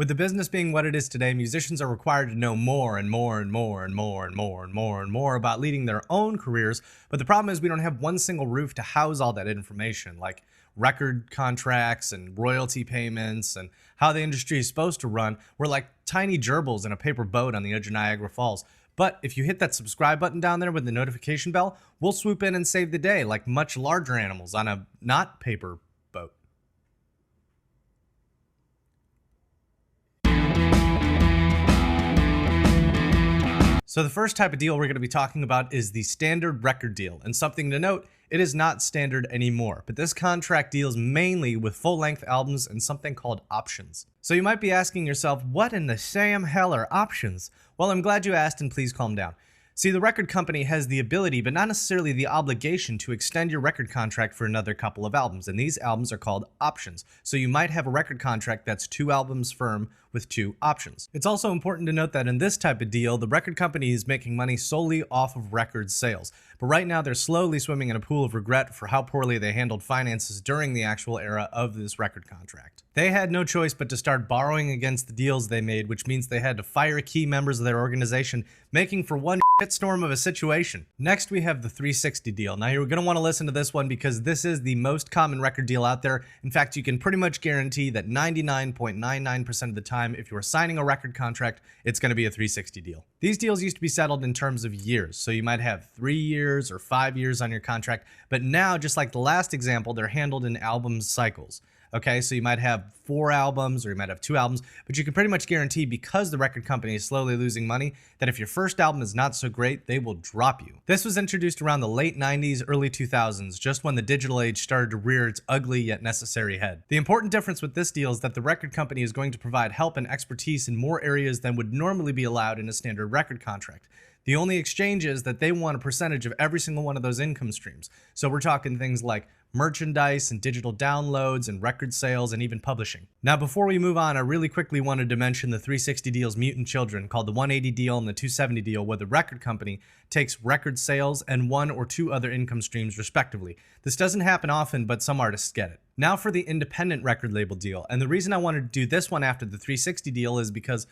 With the business being what it is today, musicians are required to know more and more and more and more and more and more and more about leading their own careers. But the problem is we don't have one single roof to house all that information, like record contracts and royalty payments and how the industry is supposed to run. We're like tiny gerbils in a paper boat on the edge of Niagara Falls. But if you hit that subscribe button down there with the notification bell, we'll swoop in and save the day like much larger animals on a not paper boat. So the first type of deal we're going to be talking about is the standard record deal. And something to note, it is not standard anymore, but this contract deals mainly with full-length albums and something called options. So you might be asking yourself, what in the Sam hell are options? Well, I'm glad you asked, and please calm down. See, the record company has the ability, but not necessarily the obligation, to extend your record contract for another couple of albums, and these albums are called options. So you might have a record contract that's 2 albums firm with 2 options. It's also important to note that in this type of deal, the record company is making money solely off of record sales. But right now, they're slowly swimming in a pool of regret for how poorly they handled finances during the actual era of this record contract. They had no choice but to start borrowing against the deals they made, which means they had to fire key members of their organization, making for one shitstorm of a situation. Next, we have the 360 deal. Now, you're going to want to listen to this one because this is the most common record deal out there. In fact, you can pretty much guarantee that 99.99% of the time, if you are signing a record contract, it's going to be a 360 deal. These deals used to be settled in terms of years, so you might have 3 years or 5 years on your contract, but now, just like the last example, they're handled in album cycles. Okay, so you might have 4 albums or you might have 2 albums, but you can pretty much guarantee, because the record company is slowly losing money, that if your first album is not so great, they will drop you. This was introduced around the late 90s, early 2000s, just when the digital age started to rear its ugly yet necessary head. The important difference with this deal is that the record company is going to provide help and expertise in more areas than would normally be allowed in a standard record contract. The only exchange is that they want a percentage of every single one of those income streams. So we're talking things like merchandise and digital downloads and record sales and even publishing. Now, before we move on, I really quickly wanted to mention the 360 deal's mutant children, called the 180 deal and the 270 deal, where the record company takes record sales and 1 or 2 other income streams respectively. This doesn't happen often, but some artists get it. Now for the independent record label deal, and the reason I wanted to do this one after the 360 deal is because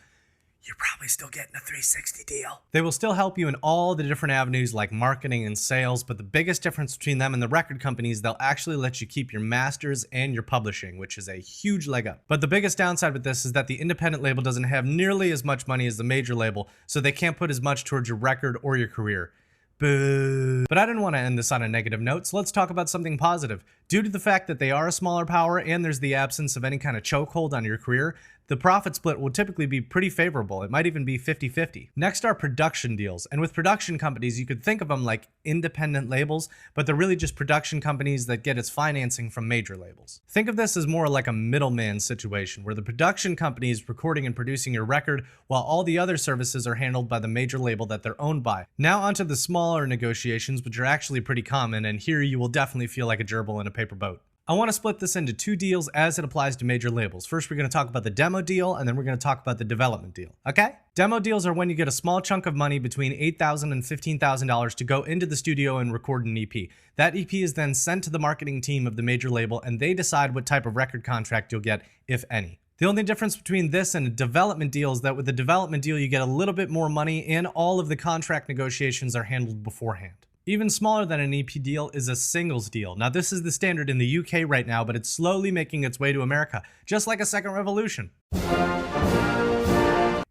you're probably still getting a 360 deal. They will still help you in all the different avenues like marketing and sales, but the biggest difference between them and the record companies, they'll actually let you keep your masters and your publishing, which is a huge leg up. But the biggest downside with this is that the independent label doesn't have nearly as much money as the major label, so they can't put as much towards your record or your career. Boo. But I didn't want to end this on a negative note, so let's talk about something positive. Due to the fact that they are a smaller power and there's the absence of any kind of chokehold on your career, the profit split will typically be pretty favorable. It might even be 50-50. Next are production deals. And with production companies, you could think of them like independent labels, but they're really just production companies that get its financing from major labels. Think of this as more like a middleman situation, where the production company is recording and producing your record, while all the other services are handled by the major label that they're owned by. Now onto the smaller negotiations, which are actually pretty common, and here you will definitely feel like a gerbil in a paper boat. I want to split this into 2 deals as it applies to major labels. First, we're going to talk about the demo deal, and then we're going to talk about the development deal. Okay? Demo deals are when you get a small chunk of money between $8,000 and $15,000 to go into the studio and record an EP. That EP is then sent to the marketing team of the major label, and they decide what type of record contract you'll get, if any. The only difference between this and a development deal is that with the development deal, you get a little bit more money, and all of the contract negotiations are handled beforehand. Even smaller than an EP deal is a singles deal. Now, this is the standard in the UK right now, but it's slowly making its way to America, just like a second revolution.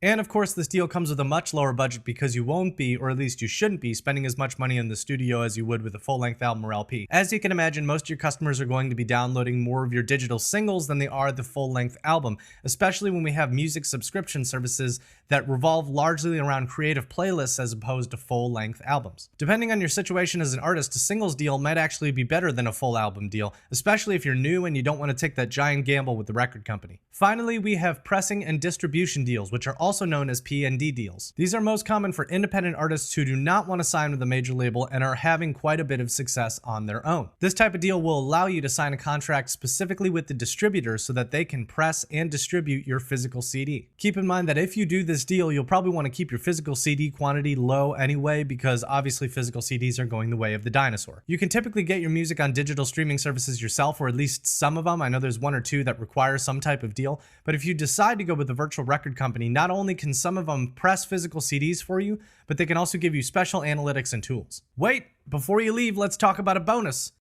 And of course, this deal comes with a much lower budget because you won't be, or at least you shouldn't be, spending as much money in the studio as you would with a full-length album or LP. As you can imagine, most of your customers are going to be downloading more of your digital singles than they are the full-length album, especially when we have music subscription services that revolve largely around creative playlists as opposed to full-length albums. Depending on your situation as an artist, a singles deal might actually be better than a full album deal, especially if you're new and you don't want to take that giant gamble with the record company. Finally, we have pressing and distribution deals, which are also known as P&D deals. These are most common for independent artists who do not want to sign with a major label and are having quite a bit of success on their own. This type of deal will allow you to sign a contract specifically with the distributor so that they can press and distribute your physical CD. Keep in mind that if you do this deal, you'll probably want to keep your physical CD quantity low anyway, because obviously physical CDs are going the way of the dinosaur. You can typically get your music on digital streaming services yourself, or at least some of them. I know there's one or two that require some type of deal, but if you decide to go with a virtual record company, not only can some of them press physical CDs for you, but they can also give you special analytics and tools. Wait, before you leave, let's talk about a bonus.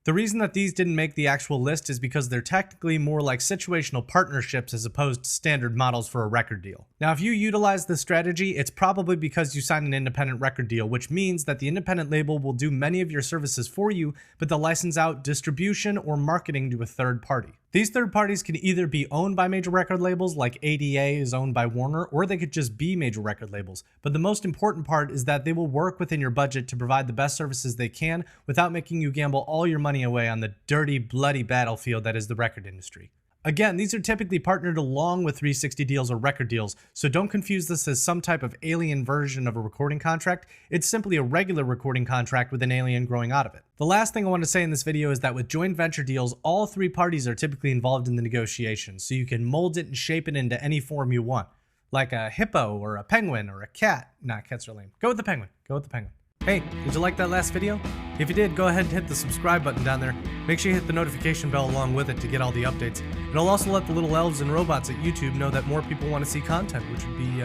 The reason that these didn't make the actual list is because they're technically more like situational partnerships as opposed to standard models for a record deal. Now, if you utilize this strategy, it's probably because you signed an independent record deal, which means that the independent label will do many of your services for you, but they'll license out distribution or marketing to a third party. These third parties can either be owned by major record labels like ADA is owned by Warner, or they could just be major record labels. But the most important part is that they will work within your budget to provide the best services they can without making you gamble all your money away on the dirty, bloody battlefield that is the record industry. Again, these are typically partnered along with 360 deals or record deals, so don't confuse this as some type of alien version of a recording contract. It's simply a regular recording contract with an alien growing out of it. The last thing I want to say in this video is that with joint venture deals, all three parties are typically involved in the negotiation, so you can mold it and shape it into any form you want. Like a hippo or a penguin or a cat. Nah, cats are lame. Go with the penguin. Go with the penguin. Hey, did you like that last video? If you did, go ahead and hit the subscribe button down there. Make sure you hit the notification bell along with it to get all the updates. It'll also let the little elves and robots at YouTube know that more people want to see content, which would be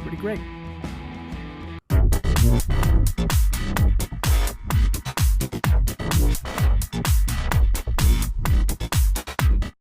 pretty great.